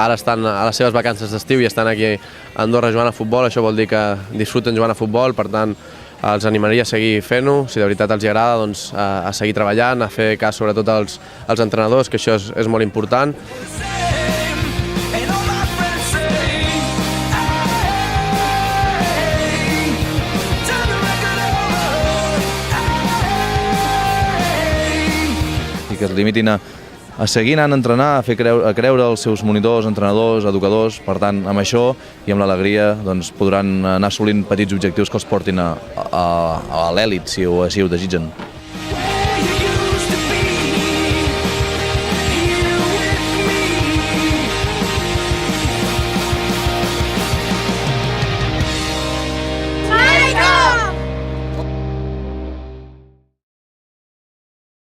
ara estan a les seves vacances d'estiu i estan aquí a Andorra jugant a futbol, això vol dir que disfruten jugant a futbol, per tant els animaria a seguir fent-ho, si de veritat els agrada, doncs, a seguir treballant, a fer cas sobretot als entrenadors, que això és molt important. I que es limitin a seguir anant a entrenar, a creure els seus monitors, entrenadors, educadors. Per tant, amb això i amb l'alegria podran anar assolint petits objectius que els portin a l'èlit, si així ho desitgen.